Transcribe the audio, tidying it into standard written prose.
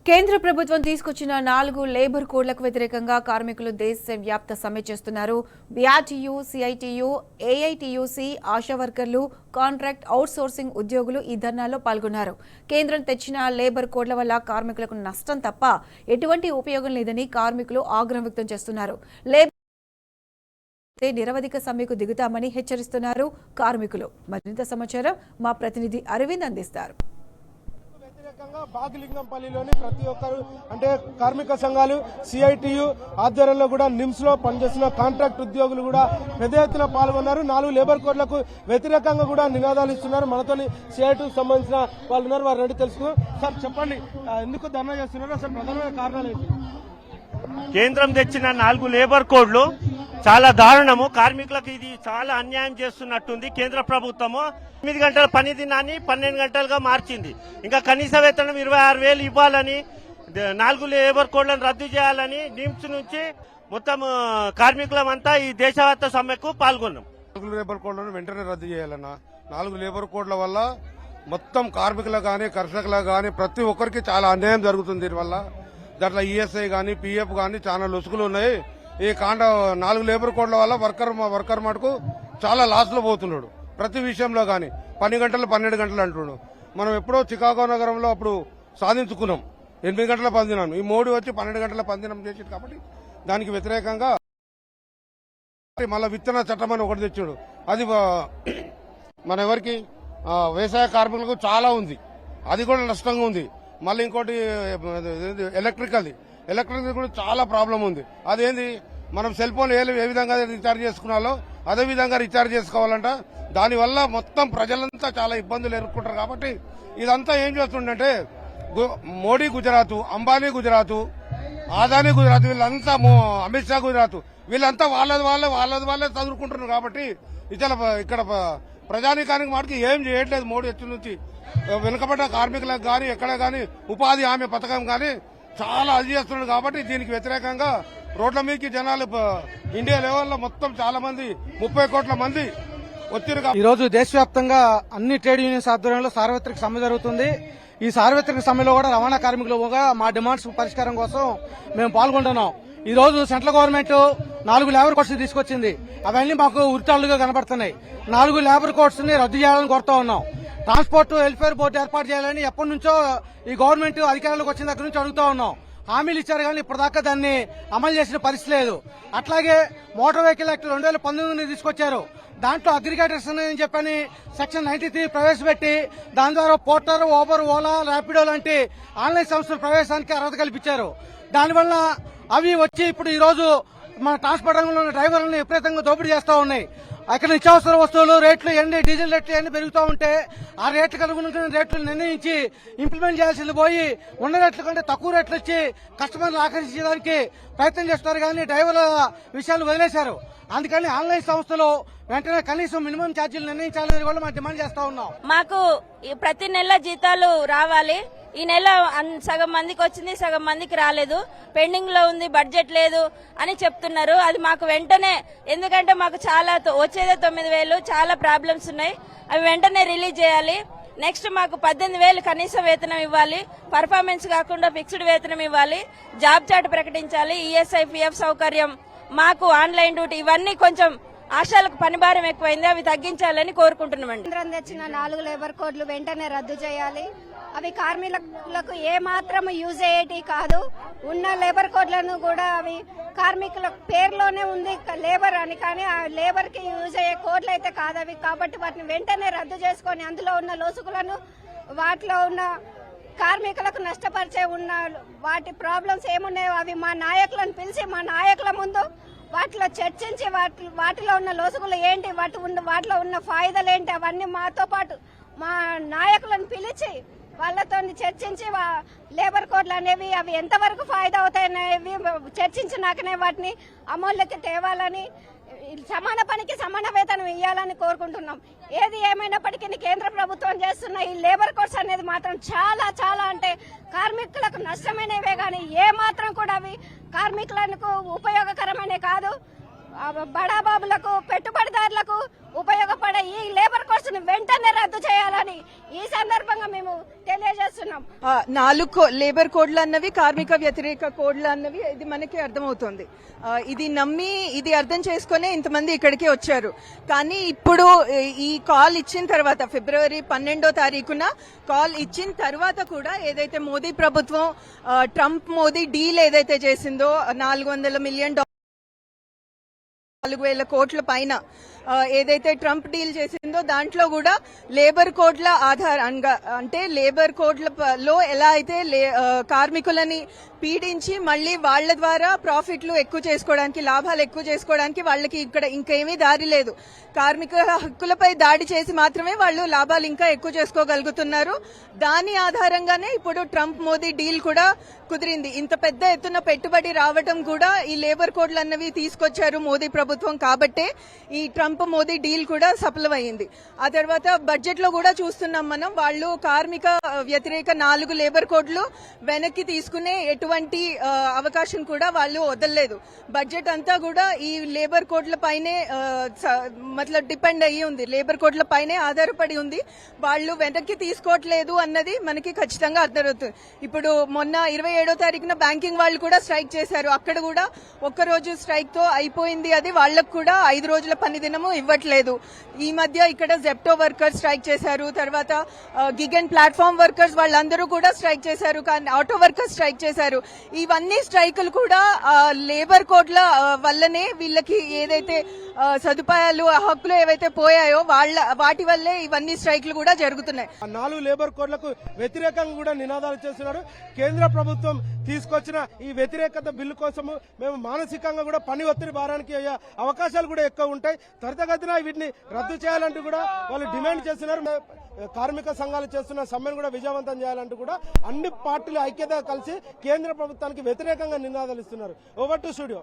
కేంద్ర ప్రభుత్వం తీసుకొచ్చిన 4 లేబర్ కోడ్లకు వ్యతిరేకంగా కార్మికులు దేశవ్యాప్త సమ్మె చేస్తున్నారు. బీఆర్టీయూ, సిఐటియు, ఏఐటియుసి, ఆశా వర్కర్లు, కాంట్రాక్ట్ అవుట్సోర్సింగ్ ఉద్యోగులు ఈ ధర్నాలో పాల్గొన్నారు. కేంద్రం తెచ్చిన లేబర్ కోడ్ల వల్ల కార్మికులకు నష్టం తప్ప ఎటువంటి ఉపయోగం లేదని కార్మికులు ఆగ్రహం వ్యక్తం చేస్తున్నారు. నిరవధిక సమ్మెకు దిగుతామని హెచ్చరిస్తున్నారు కార్మికులు. మరింత సమాచారం మా ప్రతినిధి అరవింద్ అందిస్తారు. బాగిలింగంపల్లిలోని ప్రతి ఒక్కరు అంటే కార్మిక సంఘాలు సిఐటియు ఆధ్వర్యంలో కూడా నిమ్స్ లో పనిచేస్తున్న కాంట్రాక్ట్ ఉద్యోగులు కూడా పెద్ద ఎత్తున పాల్గొన్నారు. 4 లేబర్ కోడ్లకు వ్యతిరేకంగా కూడా నినాదాలు ఇస్తున్నారు. మనతో సిఐటికి సంబంధించిన వాళ్ళు ఉన్నారు, వారు రెడీ తెలుసుకున్నారు. సార్ చెప్పండి, ఎందుకు ధర్నా చేస్తున్నారు? అసలు ప్రధానమైన కారణాలు ఏంటి? కేంద్రం తెచ్చిన 4 లేబర్ కోడ్లు చాలా దారుణము. కార్మికులకు ఇది చాలా అన్యాయం చేస్తున్నట్టుంది. కేంద్ర ప్రభుత్వము 8 గంటల పని దినాన్ని 12 గంటలుగా మార్చింది. ఇంకా కనీస వేతనం 26,000 ఇవ్వాలని, 4 లేబర్ కోడ్లను రద్దు చేయాలని నిమ్స్ నుంచి మొత్తం కార్మికులమంతా ఈ దేశవ్యాప్త సమ్మెకు పాల్గొన్నాం. 4 లేబర్ కోడ్లను వెంటనే రద్దు చేయాలన్నా. 4 లేబర్ కోడ్ల వల్ల మొత్తం కార్మికులకు గానీ కర్షకులకు గానీ ప్రతి ఒక్కరికి చాలా అన్యాయం జరుగుతుంది. దీనివల్ల దాంట్లో ఈఎస్ఐ గానీ పిఎఫ్ గానీ చాలా లొసుగులు ఉన్నాయి. ఈ 4 లేబర్ కోడ్ల వల్ల వర్కర్ మటుకు చాలా లాస్ లో పోతున్నాడు. ప్రతి విషయంలో గానీ 10 గంటలు 12 గంటలు అంటున్నాడు. మనం ఎప్పుడో చికాగో నగరంలో అప్పుడు సాధించుకున్నాం 8 గంటల పనిదినం. ఈ మోడీ వచ్చి 12 గంటల పనిదినం చేసింది. కాబట్టి దానికి వ్యతిరేకంగా మళ్ళా విత్తన చట్టం అని ఒకటి తెచ్చాడు. అది మన ఎవరికి వ్యవసాయ కార్మికులకు చాలా ఉంది, అది కూడా నష్టంగా ఉంది. మళ్ళీ ఇంకోటి ఎలక్ట్రికల్ కూడా చాలా ప్రాబ్లం ఉంది. అదేంది, మనం సెల్ ఫోన్ ఏ విధంగా రీఛార్జ్ చేసుకున్నాలో అదే విధంగా రీఛార్జ్ చేసుకోవాలంట. దానివల్ల మొత్తం ప్రజలంతా చాలా ఇబ్బందులు ఎదుర్కొంటారు. కాబట్టి ఇదంతా ఏం చేస్తుందంటే మోడీ గుజరాత్, అంబానీ గుజరాత్, ఆదానీ గుజరాత్, వీళ్ళంతా అమిత్ షా గుజరాత్, వీళ్ళంతా వాళ్ళదే చదువుకుంటున్నారు. కాబట్టి ఇక్కడ ప్రజానీకానికి మాటకి ఏం చేయట్లేదు. మోడీ వచ్చి నుంచి వెనుకబడ్డ కార్మికులకు గానీ ఎక్కడ గానీ ఉపాధి హామీ పథకం గానీ చాలా అది చేస్తున్నాడు. కాబట్టి దీనికి వ్యతిరేకంగా రోడ్ల మీదకి జనాలు ఇండియా లెవెల్లో మొత్తం చాలా మంది 30 కోట్ల మంది వచ్చారు. ఈ రోజు దేశవ్యాప్తంగా అన్ని ట్రేడ్ యూనియన్స్ ఆధ్వర్యంలో సార్వత్రిక సమ్మె జరుగుతుంది. ఈ సార్వత్రిక సమ్మెలో కూడా రవాణా కార్మికులుగా మా డిమాండ్స్ పరిష్కారం కోసం మేము పాల్గొంటున్నాం. ఈ రోజు సెంట్రల్ గవర్నమెంట్ 4 లేబర్ కోడ్స్ తీసుకొచ్చింది. అవన్నీ మాకు ఉరితాళ్లుగా కనబడుతున్నాయి. 4 లేబర్ కోడ్స్ ని రద్దు చేయాలని కోరుతా ఉన్నాం. ట్రాన్స్పోర్ట్ వెల్ఫేర్ బోర్డు ఏర్పాటు చేయాలని ఎప్పటి నుంచో ఈ గవర్నమెంట్ అధికారంలోకి వచ్చిన దగ్గర నుంచి అడుగుతా ఉన్నాం. హామీలు ఇచ్చారు కానీ ఇప్పటిదాకా దాన్ని అమలు చేసిన పరిస్థితి లేదు. అట్లాగే మోటార్ వెహికల్ యాక్ట్ 2019 తీసుకొచ్చారు. దాంట్లో అగ్రిగేటర్స్ అని చెప్పని సెక్షన్ 93 ప్రవేశపెట్టి దాని ద్వారా పోర్టర్, ఓబర్, ఓలా, ర్యాపిడో లాంటి ఆన్లైన్ సంస్థల ప్రవేశానికి అర్హత కల్పించారు. దానివల్ల అవి వచ్చి ఇప్పుడు ఈ రోజు మన ట్రాన్స్పోర్ట్ రంగంలో ఉన్న డ్రైవర్లను విపరీతంగా దోపిడీ చేస్తూ ఉన్నాయి. అక్కడ నిత్యావసర వస్తువులు రేట్లు డీజిల్ రేట్లు ఎన్ని పెరుగుతూ ఉంటే ఆ రేట్లకు అనుగుణంగా రేట్లు నిర్ణయించి ఇంప్లిమెంట్ చేయాల్సింది పోయి ఉన్న రేట్ల కంటే తక్కువ రేట్లు ఇచ్చి కస్టమర్లు ఆకర్షించడానికి ప్రయత్నం చేస్తున్నారు. కానీ డ్రైవర్ల విషయాలు వదిలేశారు. అందుకని ఆన్లైన్ సంస్థలు వెంటనే కనీసం మినిమం ఛార్జీలు నిర్ణయించాలని కూడా మనం డిమాండ్ చేస్తా ఉన్నాం. మాకు ప్రతి నెల జీతాలు రావాలి. ఈ నెల సగం మందికి వచ్చింది, సగం మందికి రాలేదు. పెండింగ్ లో ఉంది, బడ్జెట్ లేదు అని చెప్తున్నారు. అది మాకు వెంటనే, ఎందుకంటే మాకు చాలా వచ్చేదే 9,000, చాలా ప్రాబ్లమ్స్ ఉన్నాయి. అవి వెంటనే రిలీజ్ చేయాలి. నెక్స్ట్ మాకు 18,000 కనీస వేతనం ఇవ్వాలి. పర్ఫార్మెన్స్ కాకుండా ఫిక్స్డ్ వేతనం ఇవ్వాలి. జాబ్ చార్ట్ ప్రకటించాలి. ఈఎస్ఐ, పిఎఫ్ సౌకర్యం, మాకు ఆన్లైన్ డ్యూటీ, ఇవన్నీ కొంచెం ఆశాలకు పనిభారం ఎక్కువైంది, అవి తగ్గించాలని కోరుకుంటున్నామండి. కేంద్రం తెచ్చిన 4 లేబర్ కోడ్లు వెంటనే రద్దు చేయాలి. అవి కార్మికులకు ఏ మాత్రం యూజ్ అయ్యేటి కాదు. ఉన్న లేబర్ కోడ్లను కూడా అవి కార్మికుల పేరులోనే ఉంది లేబర్ అని, కానీ ఆ లేబర్ కి యూజ్ అయ్యే కోడ్లు అయితే కాదు అవి. కాబట్టి వాటిని వెంటనే రద్దు చేసుకొని అందులో ఉన్న లోసుకులను, వాటిలో ఉన్న కార్మికులకు నష్టపరిచే ఉన్న వాటి ప్రాబ్లమ్స్ ఏమున్నాయో అవి మా నాయకులను పిలిచి మా నాయకుల ముందు వాటిలో చర్చించి వాటిలో ఉన్న లోసుగులు ఏంటి, వాటిలో ఉన్న ఫాయిదాలు ఏంటి, అవన్నీ మాతో పాటు మా నాయకులను పిలిచి వాళ్ళతో చర్చించి లేబర్ కోడ్లు అనేవి అవి ఎంతవరకు ఫాయిదా అవుతాయనేవి చర్చించినాకనే వాటిని అమల్లోకి తేవాలని, సమాన పనికి సమాన వేతనం ఇవ్వాలని కోరుకుంటున్నాం. ఏది ఏమైనప్పటికీ కేంద్ర ప్రభుత్వం చేస్తున్న ఈ లేబర్ కోడ్స్ అనేది మాత్రం చాలా చాలా అంటే కార్మికులకు నష్టమైనవే కానీ ఏ మాత్రం కూడా అవి కార్మికులకు ఉపయోగకరమనే కాదు. బడాబాబులకు పెట్టుబడిదారులకు ఉపయోగపడే ఈ లేబర్ కోడ్స్ ను వెంటనే రద్దు చేయాలని ఈ సందర్భంగా మేము తెలియజేస్తున్నాం. 4 లేబర్ కోడ్లు అన్నవి కార్మిక వ్యతిరేక కోడ్లు అన్నవి ఇది మనకి అర్థమవుతుంది. ఇది నమ్మి ఇది అర్థం చేసుకునే ఇంతమంది ఇక్కడికి వచ్చారు. కానీ ఇప్పుడు ఈ కాల్ ఇచ్చిన తర్వాత ఫిబ్రవరి 12వ తారీఖున కాల్ ఇచ్చిన తర్వాత కూడా ఏదైతే మోదీ ప్రభుత్వం ట్రంప్ మోదీ డీల్ ఏదైతే చేసిందో 400 మిలియన్ 4,000 కోట్ల పైన ఏదైతే ట్రంప్ డీల్ చేసిందో దాంట్లో కూడా లేబర్ కోడ్ల ఆధారంగా అంటే లేబర్ కోడ్లలో ఎలా అయితే కార్మికులని పీడించి మళ్ళీ వాళ్ల ద్వారా ప్రాఫిట్లు ఎక్కువ చేసుకోవడానికి లాభాలు ఎక్కువ చేసుకోవడానికి వాళ్ళకి ఇక్కడ ఇంకేమీ దారి లేదు. కార్మిక హక్కులపై దాడి చేసి మాత్రమే వాళ్ళు లాభాలు ఇంకా ఎక్కువ చేసుకోగలుగుతున్నారు. దాని ఆధారంగానే ఇప్పుడు ట్రంప్ మోదీ డీల్ కూడా కుదిరింది. ఇంత పెద్ద ఎత్తున పెట్టుబడి రావటం కూడా ఈ లేబర్ కోడ్లు అన్నవి తీసుకొచ్చారు మోదీ ప్రభుత్వం కాబట్టే ఈ ట్రంప్ మోదీ డీల్ కూడా సఫలమైంది. ఆ తర్వాత బడ్జెట్ లో కూడా చూస్తున్నాం మనం వాళ్ళు కార్మిక వ్యతిరేక 4 లేబర్ కోడ్లు వెనక్కి తీసుకునే ఎటువంటి అవకాశం కూడా వాళ్ళు వదలలేదు. బడ్జెట్ అంతా కూడా ఈ లేబర్ కోడ్ల పైనే డిపెండ్ అయ్యి ఉంది, లేబర్ కోడ్ల పైనే ఆధారపడి ఉంది. వాళ్ళు వెనక్కి తీసుకోవట్లేదు అన్నది మనకి ఖచ్చితంగా అర్థమవుతుంది. ఇప్పుడు మొన్న 27వ తారీఖున బ్యాంకింగ్ వాళ్ళు కూడా స్ట్రైక్ చేశారు. అక్కడ కూడా ఒక్కరోజు స్ట్రైక్ తో అయిపోయింది. అది వాళ్లకు కూడా 5 రోజుల పని దినము ఇవ్వట్లేదు. ఈ మధ్య ఇక్కడ జెప్టో వర్కర్స్ స్ట్రైక్ చేశారు. తర్వాత గిగ్ అండ్ ప్లాట్ఫామ్ వర్కర్స్ వాళ్ళందరూ కూడా స్ట్రైక్ చేశారు. కానీ ఆటో వర్కర్స్ స్ట్రైక్ చేశారు. ఇవన్నీ స్ట్రైకులు కూడా లేబర్ కోడ్ల వల్లనే వీళ్ళకి ఏదైతే సదుపాయాలు హక్కులు ఏవైతే పోయాయో వాటి వల్లే ఇవన్నీ స్ట్రైకులు కూడా జరుగుతున్నాయి. 4 లేబర్ కోడ్లకు వ్యతిరేకంగా కూడా నినాదాలు చేస్తున్నారు. కేంద్ర ప్రభుత్వం తీసుకొచ్చిన ఈ వ్యతిరేకత బిల్లు కోసము మేము మానసికంగా కూడా పని ఒత్తిడి భారానికి అయ్యే అవకాశాలు కూడా ఎక్కువ ఉంటాయి. త్వరితగతిన వీటిని రద్దు చేయాలంటూ కూడా వాళ్ళు డిమాండ్ చేస్తున్నారు. కార్మిక సంఘాలు చేస్తున్న సమ్మెను కూడా విజయవంతం చేయాలంటూ కూడా అన్ని పార్టీలు ఐక్యత కలిసి కేంద్ర ప్రభుత్వానికి వ్యతిరేకంగా నినాదాలు ఇస్తున్నారు. Over to studio.